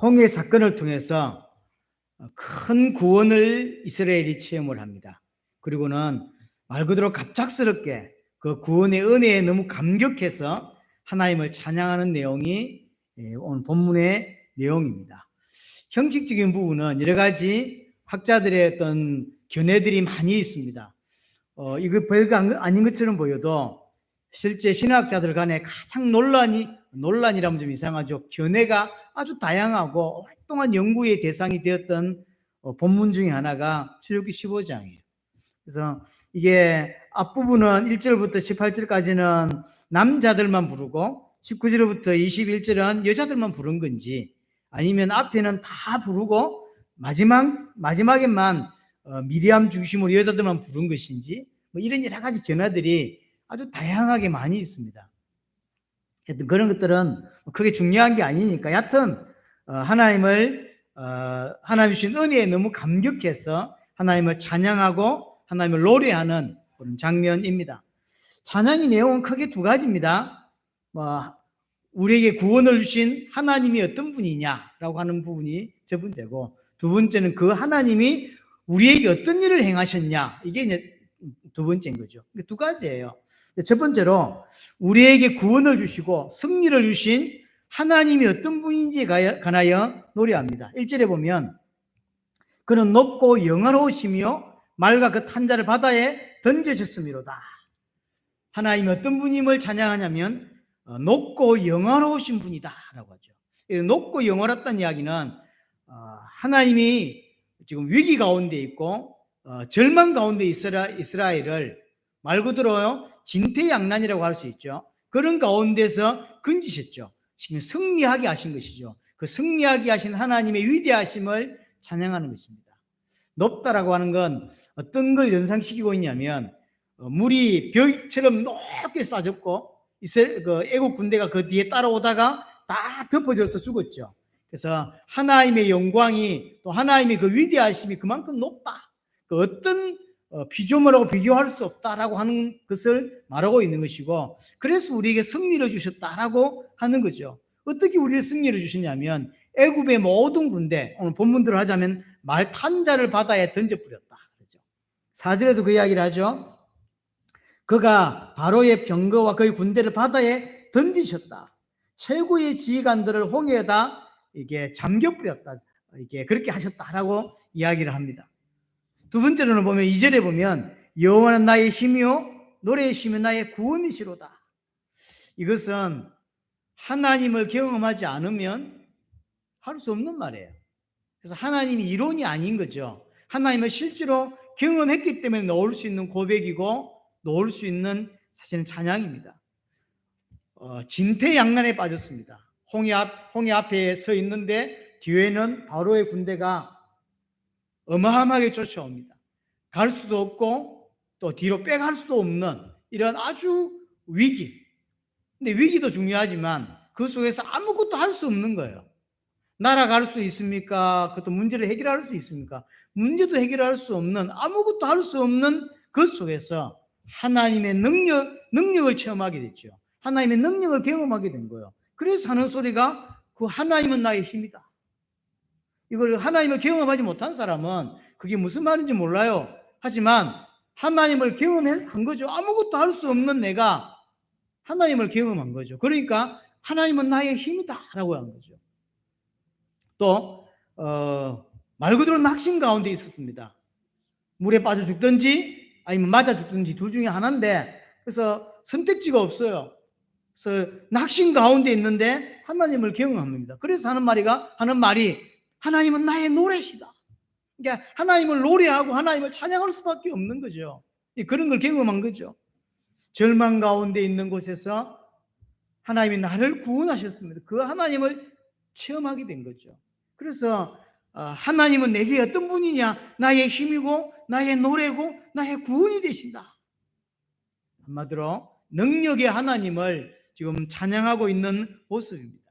홍해 사건을 통해서 큰 구원을 이스라엘이 체험을 합니다. 그리고는 말 그대로 갑작스럽게 그 구원의 은혜에 너무 감격해서 하나님을 찬양하는 내용이 오늘 본문의 내용입니다. 형식적인 부분은 여러 가지 학자들의 어떤 견해들이 많이 있습니다. 이거 별거 아닌 것처럼 보여도 실제 신학자들 간에 가장 논란이라면 좀 이상하죠. 견해가 아주 다양하고 오랫동안 연구의 대상이 되었던 본문 중에 하나가 출애굽기 15장이에요. 그래서 이게 앞부분은 1절부터 18절까지는 남자들만 부르고 19절부터 21절은 여자들만 부른 건지, 아니면 앞에는 다 부르고 마지막에만 미리암 중심으로 여자들만 부른 것인지, 뭐 이런 여러 가지 견해들이 아주 다양하게 많이 있습니다. 그런 것들은 크게 중요한 게 아니니까, 여하튼 하나님 주신 은혜에 너무 감격해서 하나님을 찬양하고 하나님을 노래하는 그런 장면입니다. 찬양의 내용은 크게 두 가지입니다. 우리에게 구원을 주신 하나님이 어떤 분이냐라고 하는 부분이 첫 번째고, 두 번째는 그 하나님이 우리에게 어떤 일을 행하셨냐, 이게 이제 두 번째인 거죠. 두 가지예요. 첫 번째로 우리에게 구원을 주시고 승리를 주신 하나님이 어떤 분인지에 관하여 노래합니다. 1절에 보면 그는 높고 영원하시며 말과 그 탄자를 바다에 던져졌음이로다. 하나님이 어떤 분임을 찬양하냐면 높고 영원하신 분이다 라고 하죠. 높고 영원했다는 이야기는 하나님이 지금 위기 가운데 있고 절망 가운데 이스라엘을 말 그대로 진퇴양난이라고 할 수 있죠. 그런 가운데서 건지셨죠. 지금 승리하게 하신 것이죠. 그 승리하게 하신 하나님의 위대하심을 찬양하는 것입니다. 높다라고 하는 건 어떤 걸 연상시키고 있냐면, 물이 벽처럼 높게 쌓였고 애국 군대가 그 뒤에 따라오다가 다 덮어져서 죽었죠. 그래서 하나님의 영광이, 또 하나님의 그 위대하심이 그만큼 높다, 그 어떤 피조물하고 비교할 수 없다라고 하는 것을 말하고 있는 것이고, 그래서 우리에게 승리를 주셨다라고 하는 거죠. 어떻게 우리를 승리를 주시냐면, 애굽의 모든 군대, 오늘 본문대로 하자면 말 탄자를 바다에 던져버렸다. 4절에도 그 이야기를 하죠. 그가 바로의 병거와 그의 군대를 바다에 던지셨다. 최고의 지휘관들을 홍해에다 이게 잠겨버렸다. 이게 그렇게 하셨다라고 이야기를 합니다. 두 번째로는 보면 2절에 보면 여호와는 나의 힘이요 노래의 힘이 나의 구원이시로다. 이것은 하나님을 경험하지 않으면 할 수 없는 말이에요. 그래서 하나님이 이론이 아닌 거죠. 하나님을 실제로 경험했기 때문에 넣을 수 있는 고백이고 놓을 수 있는 사실은 찬양입니다. 진퇴양난에 빠졌습니다. 홍해 앞에 서 있는데 뒤에는 바로의 군대가 어마어마하게 쫓아옵니다. 갈 수도 없고 또 뒤로 빼갈 수도 없는 이런 아주 위기. 근데 위기도 중요하지만 그 속에서 아무것도 할 수 없는 거예요. 날아갈 수 있습니까? 그것도 문제를 해결할 수 있습니까? 문제도 해결할 수 없는, 아무것도 할 수 없는 그 속에서 하나님의 능력을 체험하게 됐죠. 하나님의 능력을 경험하게 된 거예요. 그래서 하는 소리가 그 하나님은 나의 힘이다. 이걸 하나님을 경험하지 못한 사람은 그게 무슨 말인지 몰라요. 하지만 하나님을 경험한 거죠. 아무것도 할 수 없는 내가 하나님을 경험한 거죠. 그러니까 하나님은 나의 힘이다 라고 한 거죠. 또 말 그대로 낙심 가운데 있었습니다. 물에 빠져 죽든지 아니면 맞아 죽든지 둘 중에 하나인데, 그래서 선택지가 없어요. 그래서 낙심 가운데 있는데 하나님을 경험합니다. 그래서 하는 말이 하나님은 나의 노래시다. 그러니까 하나님을 노래하고 하나님을 찬양할 수밖에 없는 거죠. 그런 걸 경험한 거죠. 절망 가운데 있는 곳에서 하나님이 나를 구원하셨습니다. 그 하나님을 체험하게 된 거죠. 그래서 하나님은 내게 어떤 분이냐? 나의 힘이고 나의 노래고 나의 구원이 되신다. 한마디로 능력의 하나님을 지금 찬양하고 있는 모습입니다.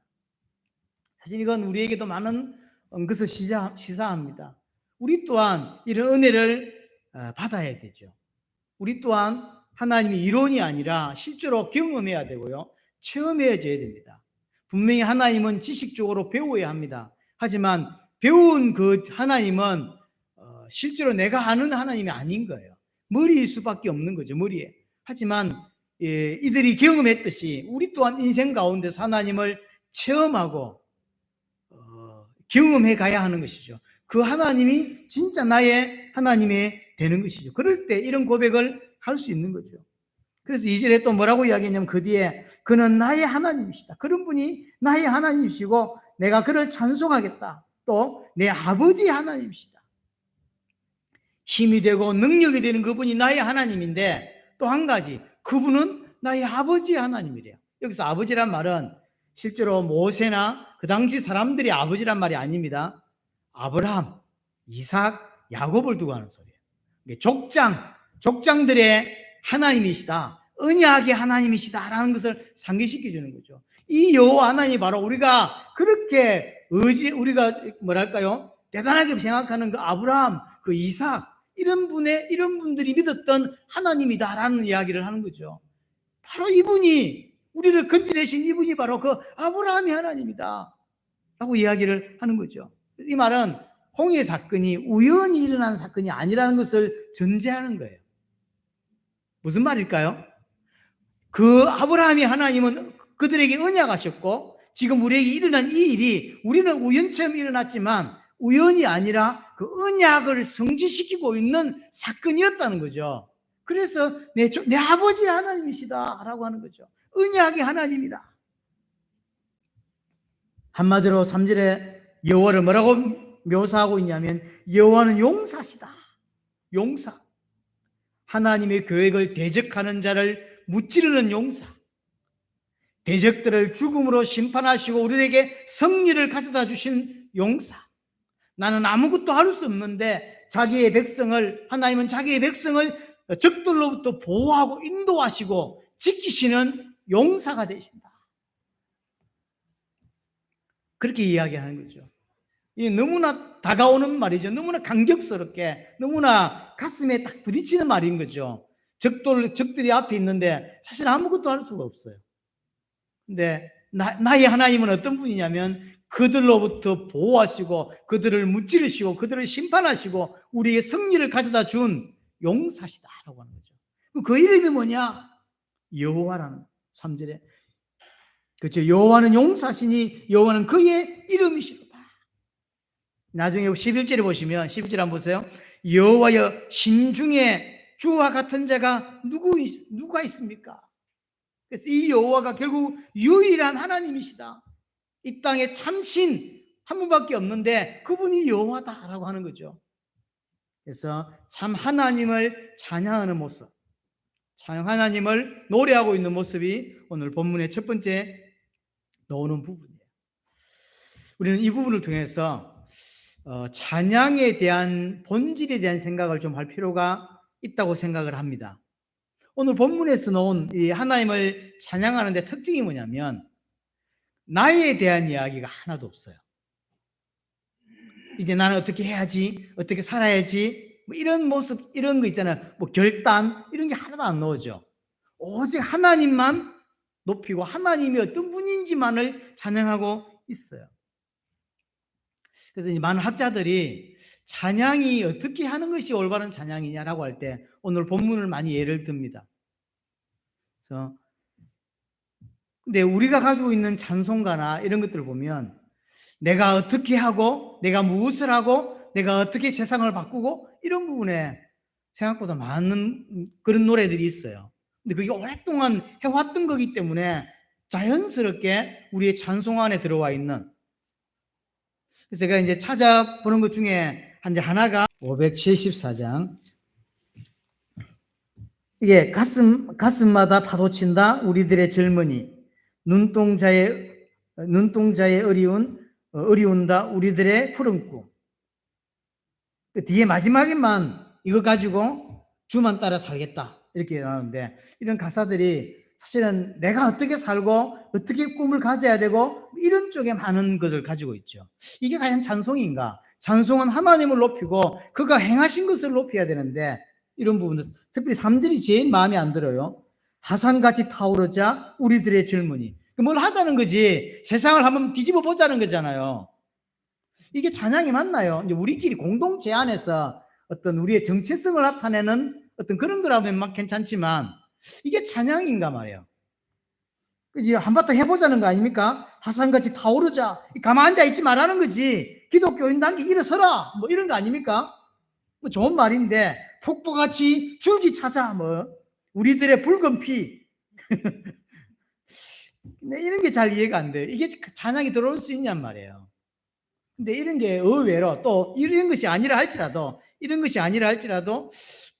사실 이건 우리에게도 많은 것을 시사합니다. 우리 또한 이런 은혜를 받아야 되죠. 우리 또한 하나님의 이론이 아니라 실제로 경험해야 되고요, 체험해야 됩니다. 분명히 하나님은 지식적으로 배워야 합니다. 하지만 배운 그 하나님은 실제로 내가 아는 하나님이 아닌 거예요. 머리일 수밖에 없는 거죠. 머리에. 하지만 이들이 경험했듯이 우리 또한 인생 가운데서 하나님을 체험하고 경험해 가야 하는 것이죠. 그 하나님이 진짜 나의 하나님이 되는 것이죠. 그럴 때 이런 고백을 할 수 있는 거죠. 그래서 2절에 또 뭐라고 이야기했냐면 그 뒤에 그는 나의 하나님이시다. 그런 분이 나의 하나님이시고 내가 그를 찬송하겠다. 또 내 아버지 하나님이시다. 힘이 되고 능력이 되는 그분이 나의 하나님인데 또 한 가지 그분은 나의 아버지 하나님이래요. 여기서 아버지란 말은 실제로 모세나 그 당시 사람들이 아버지란 말이 아닙니다. 아브라함, 이삭, 야곱을 두고 하는 소리예요. 족장들의 하나님이시다. 언약의 하나님이시다라는 것을 상기시켜 주는 거죠. 이 여호와 하나님이 바로 우리가 그렇게 우리가 뭐랄까요? 대단하게 생각하는 그 아브라함, 그 이삭 이런 분들이 믿었던 하나님이다라는 이야기를 하는 거죠. 바로 이분이 우리를 건져내신 이분이 바로 그 아브라함의 하나님이다 라고 이야기를 하는 거죠. 이 말은 홍해 사건이 우연히 일어난 사건이 아니라는 것을 전제하는 거예요. 무슨 말일까요? 그 아브라함의 하나님은 그들에게 언약하셨고 지금 우리에게 일어난 이 일이 우리는 우연처럼 일어났지만 우연이 아니라 그 언약을 성취시키고 있는 사건이었다는 거죠. 그래서 내 아버지 하나님이시다 라고 하는 거죠. 언약의 하나님이다. 한마디로 3절에 여호와를 뭐라고 묘사하고 있냐면 여호와는 용사시다. 용사. 하나님의 계획을 대적하는 자를 무찌르는 용사. 대적들을 죽음으로 심판하시고 우리에게 승리를 가져다 주신 용사. 나는 아무것도 할 수 없는데 하나님은 자기의 백성을 적들로부터 보호하고 인도하시고 지키시는 용사가 되신다. 그렇게 이야기하는 거죠. 이 너무나 다가오는 말이죠. 너무나 감격스럽게, 너무나 가슴에 딱 부딪히는 말인 거죠. 적들이 앞에 있는데 사실 아무것도 할 수가 없어요. 근데 나의 하나님은 어떤 분이냐면 그들로부터 보호하시고 그들을 무찌르시고 그들을 심판하시고 우리의 승리를 가져다 준 용사시다라고 하는 거죠. 그 이름이 뭐냐? 여호와라는 3절에 그렇죠. 여호와는 용사시니 여호와는 그의 이름이시로다. 나중에 11절에 보시면 11절 한번 보세요. 여호와여 신중에 주와 같은 자가 누가 있습니까? 그래서 이 여호와가 결국 유일한 하나님이시다. 이 땅에 참신 한 분밖에 없는데 그분이 여호와다라고 하는 거죠. 그래서 참 하나님을 찬양하는 모습, 하나님을 노래하고 있는 모습이 오늘 본문의 첫 번째 나오는 부분이에요. 우리는 이 부분을 통해서 찬양에 대한 본질에 대한 생각을 좀 할 필요가 있다고 생각을 합니다. 오늘 본문에서 나온 이 하나님을 찬양하는 데 특징이 뭐냐면 나에 대한 이야기가 하나도 없어요. 이제 나는 어떻게 해야지, 어떻게 살아야지, 뭐 이런 모습, 이런 거 있잖아요. 뭐 결단 이런 게 하나도 안 나오죠. 오직 하나님만 높이고 하나님이 어떤 분인지만을 찬양하고 있어요. 그래서 이제 많은 학자들이 찬양이 어떻게 하는 것이 올바른 찬양이냐라고 할 때 오늘 본문을 많이 예를 듭니다. 그래서 근데 우리가 가지고 있는 찬송가나 이런 것들을 보면 내가 어떻게 하고 내가 무엇을 하고 내가 어떻게 세상을 바꾸고 이런 부분에 생각보다 많은 그런 노래들이 있어요. 근데 그게 오랫동안 해왔던 거기 때문에 자연스럽게 우리의 찬송 안에 들어와 있는. 그래서 제가 이제 찾아보는 것 중에 하나가 574장. 이게 가슴마다 파도친다 우리들의 젊은이 눈동자에 어리운다 우리들의 푸른 꿈. 그 뒤에 마지막에만 이거 가지고 주만 따라 살겠다 이렇게 나오는데 이런 가사들이 사실은 내가 어떻게 살고 어떻게 꿈을 가져야 되고 이런 쪽에 많은 것을 가지고 있죠. 이게 과연 찬송인가? 찬송은 하나님을 높이고 그가 행하신 것을 높여야 되는데 이런 부분들 특별히 3절이 제일 마음에 안 들어요. 하산같이 타오르자 우리들의 젊은이. 뭘 하자는 거지 세상을 한번 뒤집어 보자는 거잖아요. 이게 찬양이 맞나요? 이제 우리끼리 공동체 안에서 어떤 우리의 정체성을 나타내는 어떤 그런 거라면 막 괜찮지만 이게 찬양인가 말이에요. 이제 한바탕 해보자는 거 아닙니까? 화산같이 타오르자. 가만 앉아 있지 말라는 거지. 기독교인 단계 일어서라. 뭐 이런 거 아닙니까? 뭐 좋은 말인데 폭포같이 줄기 찾아. 뭐 우리들의 붉은 피. 근데 이런 게 잘 이해가 안 돼요. 이게 찬양이 들어올 수 있냔 말이에요. 근데 이런 게 의외로 또 이런 것이 아니라 할지라도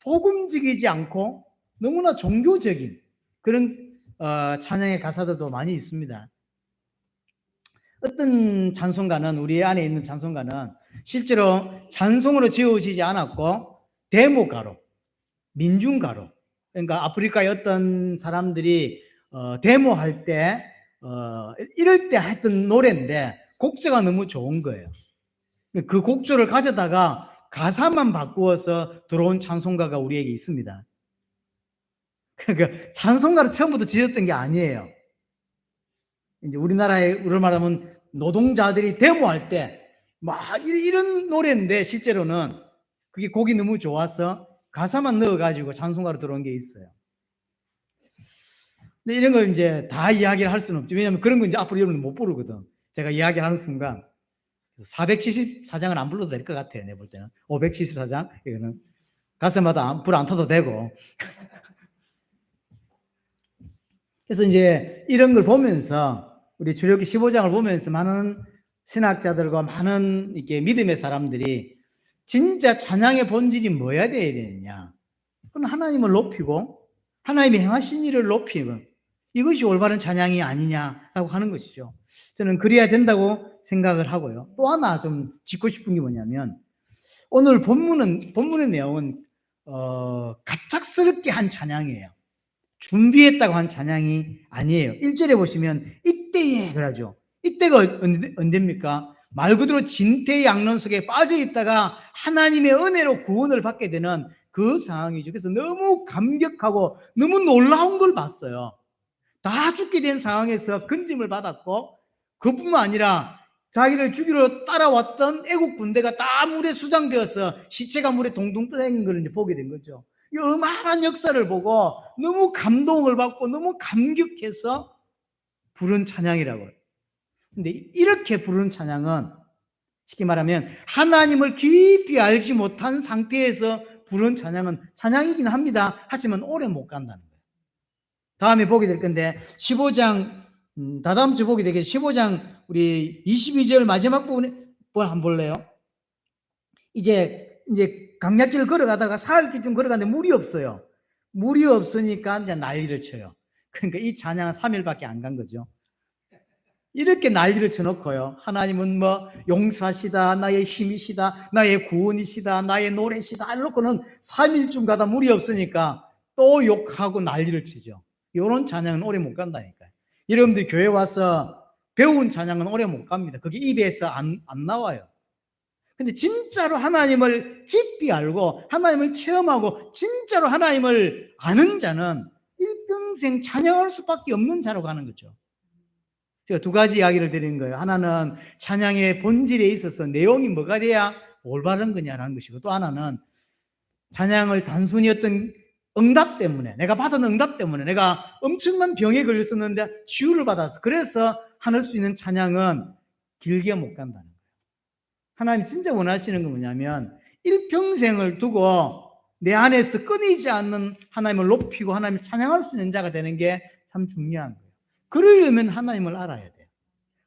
복음적이지 않고 너무나 종교적인 그런 찬양의 가사들도 많이 있습니다. 어떤 찬송가는 우리 안에 있는 찬송가는 실제로 찬송으로 지어지지 않았고 데모가로, 민중가로, 그러니까 아프리카의 어떤 사람들이 데모할 때 이럴 때 했던 노래인데 곡조가 너무 좋은 거예요. 그 곡조를 가져다가 가사만 바꾸어서 들어온 찬송가가 우리에게 있습니다. 그러니까 찬송가를 처음부터 지었던 게 아니에요. 이제 우리나라로 말하면 노동자들이 데모할 때 막 이런 노래인데 실제로는 그게 곡이 너무 좋아서 가사만 넣어가지고 찬송가로 들어온 게 있어요. 근데 이런 걸 이제 다 이야기를 할 수는 없죠. 왜냐하면 그런 거 이제 앞으로 여러분 못 부르거든. 제가 이야기를 하는 순간 474장은 안 불러도 될 것 같아요. 내가 볼 때는 574장 이거는 가사마다 불 안 타도 되고. 그래서 이제 이런 걸 보면서 우리 출애굽기 15장을 보면서 많은 신학자들과 많은 이렇게 믿음의 사람들이 진짜 찬양의 본질이 뭐야 돼야 되느냐? 그건 하나님을 높이고 하나님이 행하신 일을 높이고 이것이 올바른 찬양이 아니냐라고 하는 것이죠. 저는 그래야 된다고 생각을 하고요. 또 하나 좀 짚고 싶은 게 뭐냐면 오늘 본문의 내용은 갑작스럽게 한 찬양이에요. 준비했다고 한 찬양이 아니에요. 1절에 보시면 이때에 그러죠. 이때가 언제입니까? 말 그대로 진퇴의 양론 속에 빠져 있다가 하나님의 은혜로 구원을 받게 되는 그 상황이죠. 그래서 너무 감격하고 너무 놀라운 걸 봤어요. 다 죽게 된 상황에서 건짐을 받았고 그뿐만 아니라 자기를 죽이러 따라왔던 애국 군대가 다 물에 수장되어서 시체가 물에 동동 떠다니는 걸 이제 보게 된 거죠. 이 어마어마한 역사를 보고 너무 감동을 받고 너무 감격해서 부른 찬양이라고요. 근데 이렇게 부른 찬양은 쉽게 말하면 하나님을 깊이 알지 못한 상태에서 부른 찬양은 찬양이긴 합니다. 하지만 오래 못 간다는 거예요. 다음에 보게 될 건데 15장 다다음 주 보게 되겠죠. 15장 우리 22절 마지막 부분에 한번 볼래요? 이제 강약길을 걸어가다가 사흘길쯤 걸어가는데 물이 없어요. 물이 없으니까 이제 난리를 쳐요. 그러니까 이 찬양은 3일밖에 안 간 거죠. 이렇게 난리를 쳐놓고요. 하나님은 뭐 용사시다, 나의 힘이시다, 나의 구원이시다, 나의 노래시다 이러고는 3일쯤 가다 물이 없으니까 또 욕하고 난리를 치죠. 이런 찬양은 오래 못 간다니까요. 여러분들 교회 와서 배운 찬양은 오래 못 갑니다. 그게 입에서 안 나와요. 근데 진짜로 하나님을 깊이 알고 하나님을 체험하고 진짜로 하나님을 아는 자는 일평생 찬양할 수밖에 없는 자로 가는 거죠. 제가 두 가지 이야기를 드리는 거예요. 하나는 찬양의 본질에 있어서 내용이 뭐가 돼야 올바른 거냐라는 것이고, 또 하나는 찬양을 단순히 어떤 응답 때문에, 내가 받은 응답 때문에, 내가 엄청난 병에 걸렸었는데 치유를 받아서 그래서 할 수 있는 찬양은 길게 못 간다는 거예요. 하나님 진짜 원하시는 건 뭐냐면 일평생을 두고 내 안에서 끊이지 않는 하나님을 높이고 하나님을 찬양할 수 있는 자가 되는 게 참 중요한 거예요. 그러려면 하나님을 알아야 돼요.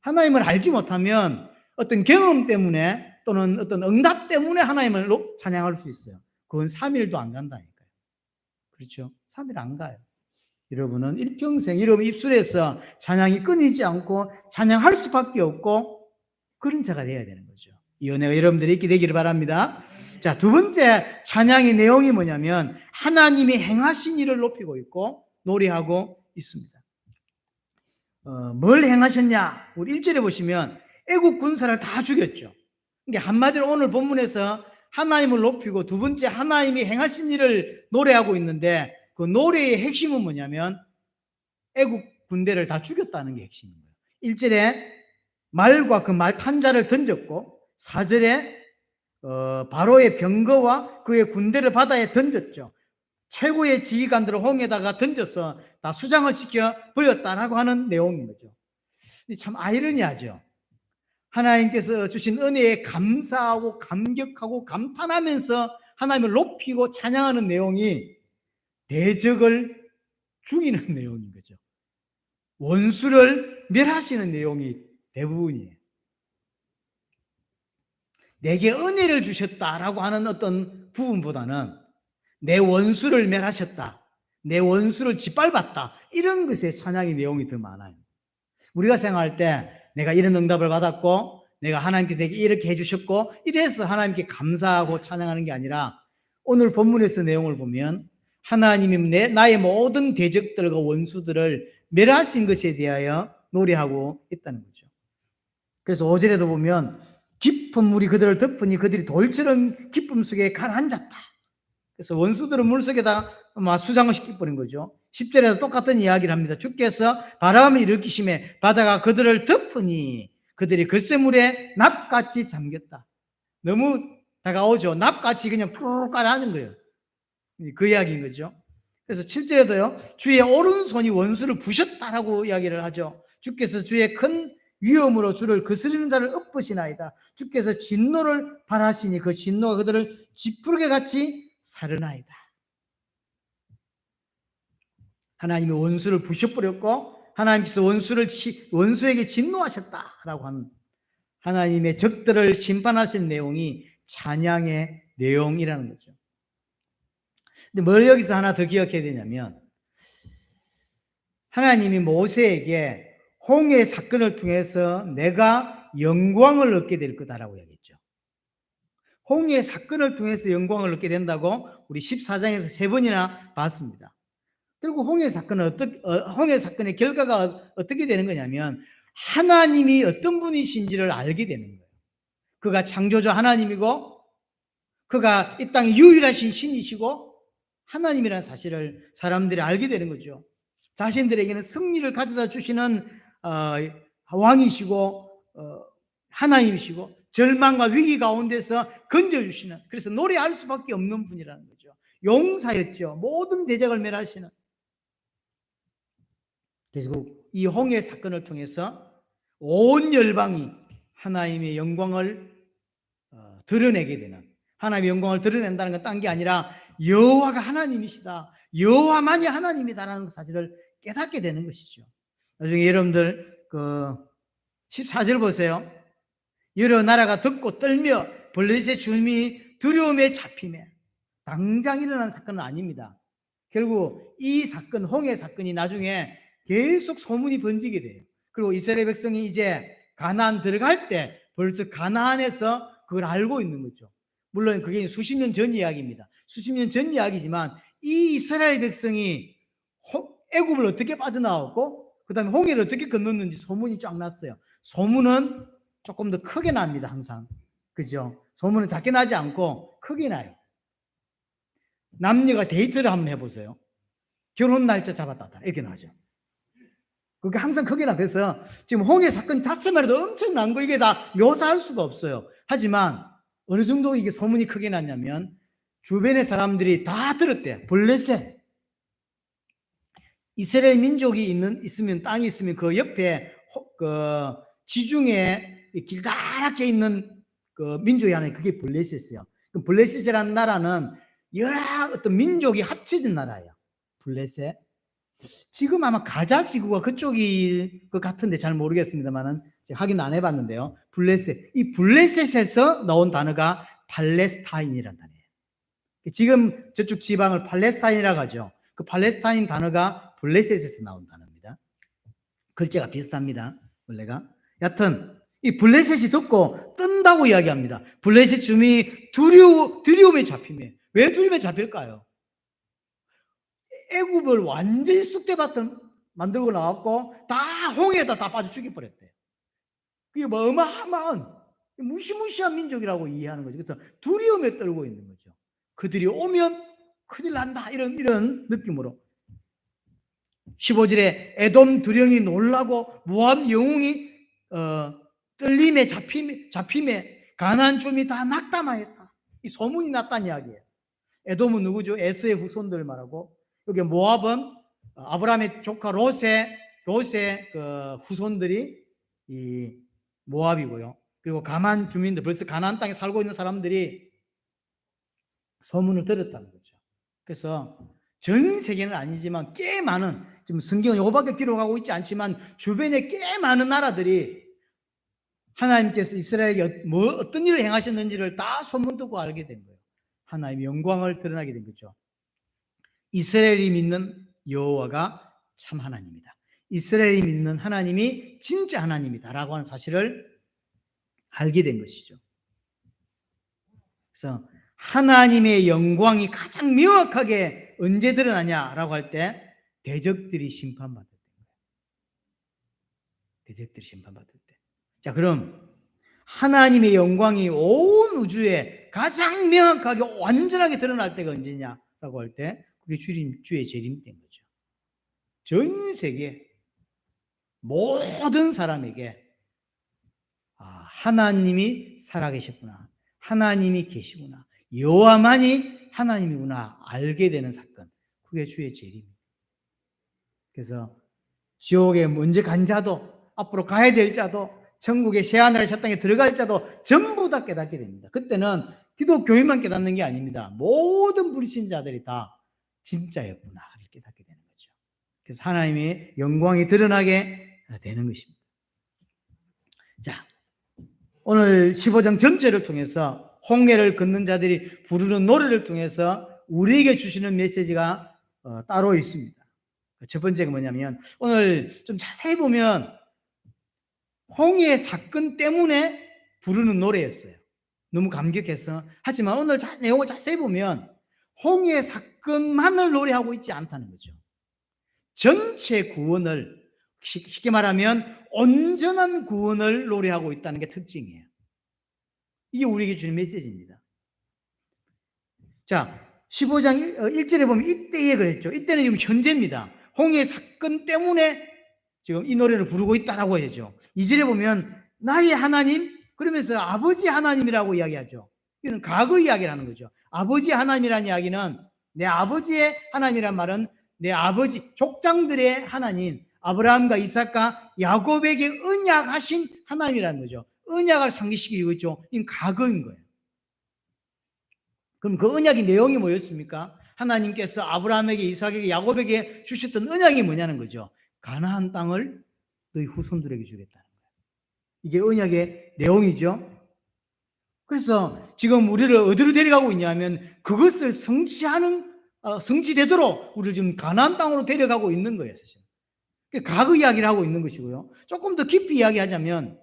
하나님을 알지 못하면 어떤 경험 때문에 또는 어떤 응답 때문에 하나님을 찬양할 수 있어요. 그건 3일도 안 간다니까요. 그렇죠? 3일 안 가요. 여러분은 일평생 여러분 입술에서 찬양이 끊이지 않고 찬양할 수밖에 없고 그런 자가 되어야 되는 거죠. 이 은혜가 여러분들이 있게 되기를 바랍니다. 자, 두 번째 찬양의 내용이 뭐냐면 하나님이 행하신 일을 높이고 있고 노래하고 있습니다. 뭘 행하셨냐? 우리 1절에 보시면 애국 군사를 다 죽였죠. 그러니까 한마디로 오늘 본문에서 하나님을 높이고 두 번째 하나님이 행하신 일을 노래하고 있는데 그 노래의 핵심은 뭐냐면 애국 군대를 다 죽였다는 게 핵심인 거예요. 1절에 말과 그 말 탄자를 던졌고 4절에 바로의 병거와 그의 군대를 바다에 던졌죠. 최고의 지휘관들을 홍해에다가 던져서 다 수장을 시켜 버렸다라고 하는 내용인 거죠. 참 아이러니하죠. 하나님께서 주신 은혜에 감사하고 감격하고 감탄하면서 하나님을 높이고 찬양하는 내용이 대적을 죽이는 내용인 거죠. 원수를 멸하시는 내용이 대부분이에요. 내게 은혜를 주셨다라고 하는 어떤 부분보다는 내 원수를 멸하셨다, 내 원수를 짓밟았다, 이런 것에 찬양의 내용이 더 많아요. 우리가 생각할 때 내가 이런 응답을 받았고 내가 하나님께서 내게 이렇게 해주셨고 이래서 하나님께 감사하고 찬양하는 게 아니라 오늘 본문에서 내용을 보면 하나님이 나의 모든 대적들과 원수들을 멸하신 것에 대하여 노래하고 있다는 거죠. 그래서 5절에도 보면 깊은 물이 그들을 덮으니 그들이 돌처럼 기쁨 속에 가라앉았다. 그래서 원수들은 물속에다 수장을 시켜버린 거죠. 10절에도 똑같은 이야기를 합니다. 주께서 바람을 일으키심에 바다가 그들을 덮으니 그들이 겉새물에 납같이 잠겼다. 너무 다가오죠. 납같이 그냥 푹 가라앉은 거예요. 그 이야기인 거죠. 그래서 7절에도요. 주의 오른손이 원수를 부셨다라고 이야기를 하죠. 주께서 주의 큰 위엄으로 주를 거스르는 자를 엎으시나이다. 주께서 진노를 발하시니 그 진노가 그들을 지푸르기 같이 사르나이다. 하나님이 원수를 부셔버렸고 하나님께서 원수에게 진노하셨다라고 하는 하나님의 적들을 심판하신 내용이 찬양의 내용이라는 거죠. 근데 뭘 여기서 하나 더 기억해야 되냐면 하나님이 모세에게 홍해 사건을 통해서 내가 영광을 얻게 될 거다라고 얘기했죠. 홍해 사건을 통해서 영광을 얻게 된다고 우리 14장에서 3번이나 봤습니다. 그리고 홍해 사건의 결과가 어떻게 되는 거냐면 하나님이 어떤 분이신지를 알게 되는 거예요. 그가 창조자 하나님이고 그가 이 땅의 유일하신 신이시고 하나님이라는 사실을 사람들이 알게 되는 거죠. 자신들에게는 승리를 가져다 주시는 왕이시고 하나님이시고 절망과 위기 가운데서 건져주시는, 그래서 노래할 수밖에 없는 분이라는 거죠. 용사였죠. 모든 대적을 멸하시는. 그래서 이 홍해 사건을 통해서 온 열방이 하나님의 영광을 드러내게 되는, 하나님의 영광을 드러낸다는 건 딴 게 아니라 여호와가 하나님이시다, 여호와만이 하나님이다라는 사실을 깨닫게 되는 것이죠. 나중에 여러분들 14절 보세요. 여러 나라가 듣고 떨며 블레셋 주민이 두려움에 잡히며. 당장 일어난 사건은 아닙니다. 결국 이 사건, 홍해 사건이 나중에 계속 소문이 번지게 돼요. 그리고 이스라엘 백성이 이제 가나안 들어갈 때 벌써 가나안에서 그걸 알고 있는 거죠. 물론 그게 수십 년 전 이야기입니다. 수십 년 전 이야기지만 이 이스라엘 백성이 애굽을 어떻게 빠져나왔고 그 다음에 홍해를 어떻게 건넜는지 소문이 쫙 났어요. 소문은 조금 더 크게 납니다. 항상. 그죠? 소문은 작게 나지 않고 크게 나요. 남녀가 데이트를 한번 해보세요. 결혼 날짜 잡았다 이렇게 나죠. 그게 항상 크게 나. 그래서 지금 홍해 사건 자체만 해도 엄청난 거, 이게 다 묘사할 수가 없어요. 하지만 어느 정도 이게 소문이 크게 났냐면 주변의 사람들이 다 들었대요. 블레셋, 이스라엘 민족이 있으면, 땅이 있으면 그 옆에 지중해 길다랗게 있는 그 민족이 하나, 그게 블레셋이에요. 그 블레셋이라는 나라는 여러 어떤 민족이 합쳐진 나라예요. 블레셋. 지금 아마 가자 지구가 그쪽이 것 같은데 잘 모르겠습니다만은 제가 확인 안 해봤는데요. 블레셋, 이 블레셋에서 나온 단어가 팔레스타인이라는 단어예요. 지금 저쪽 지방을 팔레스타인이라고 하죠. 그 팔레스타인 단어가 블레셋에서 나온 단어입니다. 글자가 비슷합니다. 원래가. 여하튼 이 블레셋이 듣고 뜬다고 이야기합니다. 블레셋 주민이 두려움에 잡히며. 왜 두려움에 잡힐까요? 애굽을 완전히 쑥대밭을 만들고 나왔고 다 홍해에다 다 빠져 죽여버렸대요. 그게 뭐 어마어마한 무시무시한 민족이라고 이해하는 거죠. 그래서 두려움에 떨고 있는 거죠. 그들이 오면 큰일 난다, 이런 느낌으로. 15절에 에돔 두령이 놀라고 모압 영웅이 떨림에 잡힘에 가나안 주민이 다 낙담하였다. 이 소문이 났다는 이야기예요. 에돔은 누구죠? 에서의 후손들 말하고, 여기 모압은 아브라함의 조카 롯의 그 후손들이 이 모압이고요. 그리고 가나안 주민들, 벌써 가나안 땅에 살고 있는 사람들이 소문을 들었다는 거죠. 그래서 전 세계는 아니지만 꽤 많은, 지금 성경은 요거밖에 기록하고 있지 않지만 주변에 꽤 많은 나라들이 하나님께서 이스라엘에게 어떤 일을 행하셨는지를 다 소문 듣고 알게 된 거예요. 하나님의 영광을 드러나게 된 거죠. 이스라엘이 믿는 여호와가 참 하나님이다. 이스라엘이 믿는 하나님이 진짜 하나님이다라고 하는 사실을 알게 된 것이죠. 그래서 하나님의 영광이 가장 명확하게 언제 드러나냐라고 할 때 대적들이 심판받을 때입니다. 대적들이 심판받을 때. 자, 그럼 하나님의 영광이 온 우주에 가장 명확하게 완전하게 드러날 때가 언제냐라고 할 때 그게 주의 재림 때인 거죠. 전 세계 모든 사람에게 하나님이 살아계셨구나, 하나님이 계시구나, 여호와만이 하나님이구나 알게 되는 사건, 그게 주의 재림입니다. 그래서 지옥에 먼저 간 자도, 앞으로 가야 될 자도, 천국의 새하늘의 새 땅에 들어갈 자도 전부 다 깨닫게 됩니다. 그때는 기독교인만 깨닫는 게 아닙니다. 모든 불신자들이 다 진짜였구나 깨닫게 되는 거죠. 그래서 하나님의 영광이 드러나게 되는 것입니다. 자, 오늘 15장 전체를 통해서 홍해를 걷는 자들이 부르는 노래를 통해서 우리에게 주시는 메시지가 따로 있습니다. 첫 번째가 뭐냐면, 오늘 좀 자세히 보면 홍해 사건 때문에 부르는 노래였어요. 너무 감격해서. 하지만 오늘 내용을 자세히 보면 홍해 사건만을 노래하고 있지 않다는 거죠. 전체 구원을, 쉽게 말하면 온전한 구원을 노래하고 있다는 게 특징이에요. 이게 우리에게 주는 메시지입니다. 자, 15장 1절에 보면 이때에 그랬죠. 이때는 지금 현재입니다. 홍해 사건 때문에 지금 이 노래를 부르고 있다라고 하죠. 2절에 보면 나의 하나님, 그러면서 아버지 하나님이라고 이야기하죠. 이건 과거 이야기라는 거죠. 아버지 하나님이라는 이야기는, 내 아버지의 하나님이란 말은 내 아버지 족장들의 하나님, 아브라함과 이삭과 야곱에게 언약하신 하나님이라는 거죠. 언약을 상기시키고 있죠. 이건 과거인 거예요. 그럼 그 언약의 내용이 뭐였습니까? 하나님께서 아브라함에게, 이삭에게, 야곱에게 주셨던 언약이 뭐냐는 거죠. 가나안 땅을 너희 후손들에게 주겠다는 거예요. 이게 언약의 내용이죠. 그래서 지금 우리를 어디로 데려가고 있냐면 그것을 성취되도록 우리를 지금 가나안 땅으로 데려가고 있는 거예요, 사실. 과거 이야기를 하고 있는 것이고요. 조금 더 깊이 이야기하자면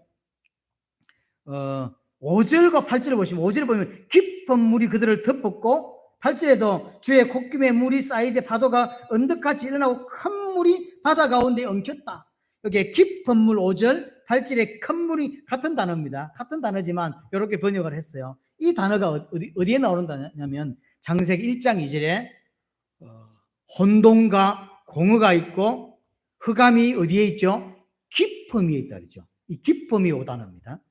5절과 8절을 보시면, 5절에 보면 깊은 물이 그들을 덮었고, 8절에도 주의 콧김에 물이 쌓이되 파도가 언덕같이 일어나고 큰 물이 바다 가운데 엉켰다. 여기에 깊은 물 5절, 8절에 큰 물이 같은 단어입니다. 같은 단어지만 이렇게 번역을 했어요. 이 단어가 어디에 나오는다냐면 창세기 1장 2절에 혼돈과 공허가 있고 흑암이 어디에 있죠? 깊음이 있다 그러죠. 이 깊음이 5단어입니다.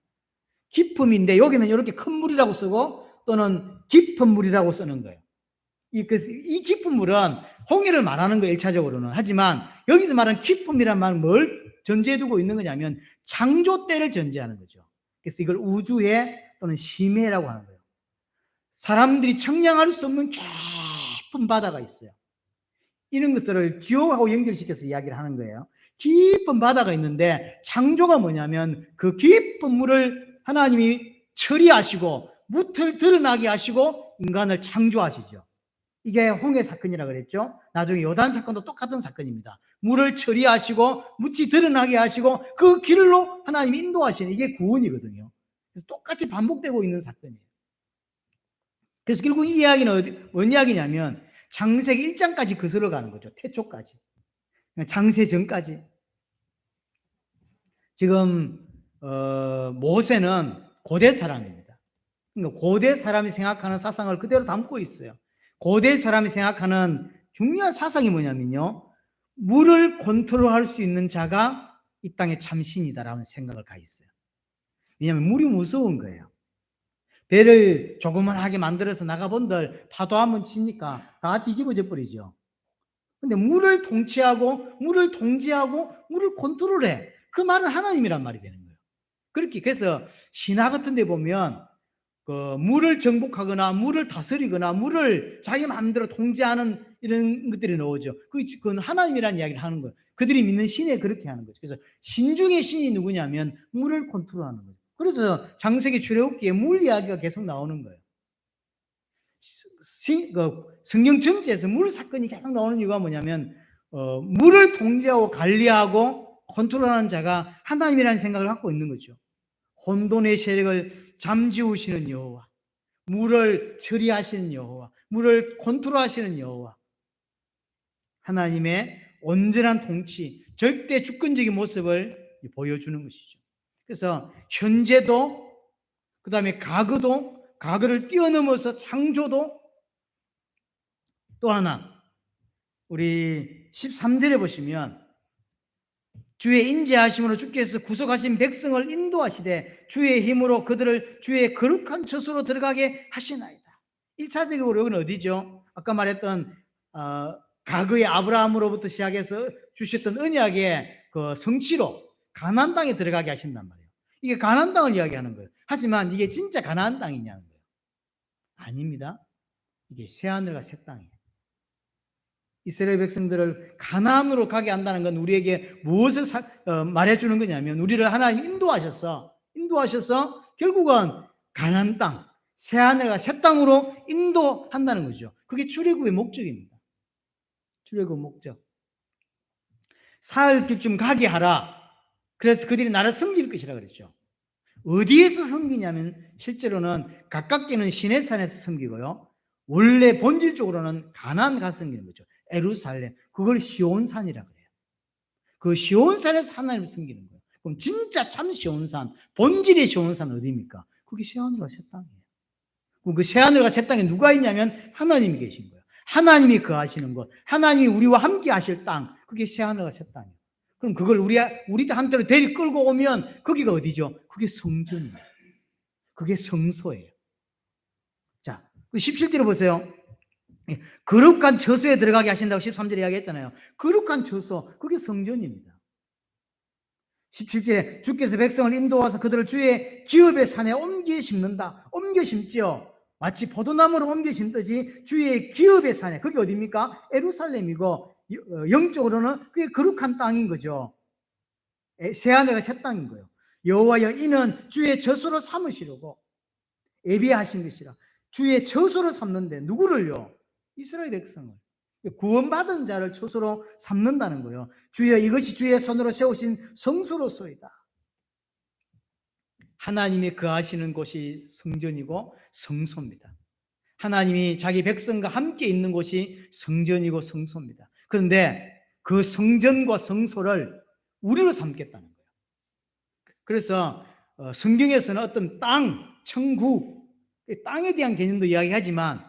깊음인데 여기는 이렇게 큰 물이라고 쓰고 또는 깊은 물이라고 쓰는 거예요. 이 깊은 물은 홍해를 말하는 거예요, 1차적으로는. 하지만 여기서 말하는 깊음이란 말은 뭘 전제해 두고 있는 거냐면 창조 때를 전제하는 거죠. 그래서 이걸 우주해 또는 심해라고 하는 거예요. 사람들이 청량할 수 없는 깊은 바다가 있어요. 이런 것들을 지옥하고 연결시켜서 이야기를 하는 거예요. 깊은 바다가 있는데 창조가 뭐냐면 그 깊은 물을 하나님이 처리하시고 무틀 드러나게 하시고 인간을 창조하시죠. 이게 홍해 사건이라고 그랬죠. 나중에 요단 사건도 똑같은 사건입니다. 물을 처리하시고 묻이 드러나게 하시고 그 길로 하나님이 인도하시는, 이게 구원이거든요. 똑같이 반복되고 있는 사건이에요. 그래서 결국 이 이야기는 뭔 이야기냐면 창세기 1장까지 거슬러 가는 거죠. 태초까지, 창세 전까지. 지금 모세는 고대 사람입니다. 그러니까 고대 사람이 생각하는 사상을 그대로 담고 있어요. 고대 사람이 생각하는 중요한 사상이 뭐냐면요, 물을 컨트롤할 수 있는 자가 이 땅의 참신이다라는 생각을 가 있어요. 왜냐하면 물이 무서운 거예요. 배를 조그만하게 만들어서 나가본들 파도 한번 치니까 다 뒤집어져 버리죠. 근데 물을 통치하고 물을 통제하고 물을 컨트롤해. 그 말은 하나님이란 말이 되는 거예요. 그래서 신화 같은 데 보면 그 물을 정복하거나 물을 다스리거나 물을 자기 마음대로 통제하는 이런 것들이 나오죠. 그건 하나님이라는 이야기를 하는 거예요. 그들이 믿는 신에 그렇게 하는 거죠. 그래서 신 중에 신이 누구냐면 물을 컨트롤하는 거죠. 그래서 창세기 출애굽기에 물 이야기가 계속 나오는 거예요. 성경 전체에서 물 사건이 계속 나오는 이유가 뭐냐면 물을 통제하고 관리하고 컨트롤하는 자가 하나님이라는 생각을 갖고 있는 거죠. 혼돈의 세력을 잠재우시는 여호와, 물을 처리하시는 여호와, 물을 컨트롤하시는 여호와, 하나님의 온전한 통치, 절대 주권적인 모습을 보여주는 것이죠. 그래서 현재도, 그 다음에 과거도, 과거를 뛰어넘어서 창조도, 또 하나 우리 13절에 보시면 주의 인자하심으로 주께서 구속하신 백성을 인도하시되 주의 힘으로 그들을 주의 거룩한 처소로 들어가게 하시나이다. 1차적으로 여기는 어디죠? 아까 말했던 과거의 아브라함으로부터 시작해서 주셨던 언약의 그 성취로 가나안 땅에 들어가게 하신단 말이에요. 이게 가나안 땅을 이야기하는 거예요. 하지만 이게 진짜 가나안 땅이냐는 거예요. 아닙니다. 이게 새하늘과 새 땅이에요. 이스라엘 백성들을 가나안으로 가게 한다는 건 우리에게 무엇을 말해주는 거냐면 우리를 하나님 인도하셔서 결국은 가나안 땅, 새하늘과 새 땅으로 인도한다는 거죠. 그게 출애굽의 목적입니다. 출애굽 목적. 사흘쯤 가게 하라. 그래서 그들이 나를 섬길 것이라 그랬죠. 어디에서 섬기냐면 실제로는 가깝게는 시내산에서 섬기고요. 원래 본질적으로는 가나안 가서 섬기는 거죠. 에루살렘, 그걸 시온산이라 그래요. 그 시온산에서 하나님을 섬기는 거예요. 그럼 진짜 참 시온산, 본질의 시온산 어디입니까? 그게 새하늘과 새 땅이에요. 그럼 그 새하늘과 새 땅에 누가 있냐면 하나님이 계신 거예요. 하나님이 거하시는 곳, 하나님이 우리와 함께 하실 땅, 그게 새하늘과 새 땅이에요. 그럼 그걸 우리한테로 데리 끌고 오면 거기가 어디죠? 그게 성전이에요. 그게 성소예요. 자, 17절에 보세요. 거룩한 처소에 들어가게 하신다고 13절에 이야기했잖아요. 거룩한 처소, 그게 성전입니다. 17절에 주께서 백성을 인도와서 그들을 주의 기업의 산에 옮겨 심는다. 옮겨 심지요. 마치 포도나무를 옮겨 심듯이 주의 기업의 산에, 그게 어디입니까? 에루살렘이고 영적으로는 그게 거룩한 땅인 거죠. 새하늘과 새 땅인 거예요. 여호와여 이는 주의 처소로 삼으시려고 예비하신 것이라. 주의 처소로 삼는데 누구를요? 이스라엘 백성을. 구원받은 자를 처소로 삼는다는 거예요. 주여 이것이 주의 손으로 세우신 성소로소이다. 하나님이 거하시는 곳이 성전이고 성소입니다. 하나님이 자기 백성과 함께 있는 곳이 성전이고 성소입니다. 그런데 그 성전과 성소를 우리로 삼겠다는 거예요. 그래서 성경에서는 어떤 땅, 천국, 땅에 대한 개념도 이야기하지만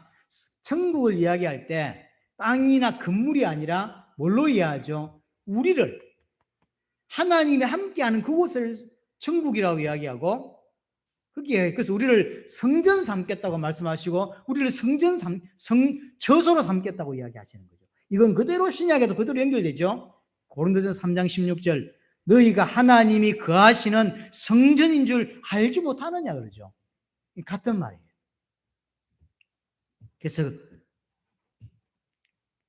천국을 이야기할 때 땅이나 건물이 아니라 뭘로 이해하죠? 우리를, 하나님이 함께하는 그곳을 천국이라고 이야기하고, 그래서 우리를 성전 삼겠다고 말씀하시고 우리를 처소로 삼겠다고 이야기하시는 거죠. 이건 그대로 신약에도 그대로 연결되죠. 고린도전서 3장 16절 너희가 하나님이 거하시는 성전인 줄 알지 못하느냐 그러죠. 같은 말이에요. 그래서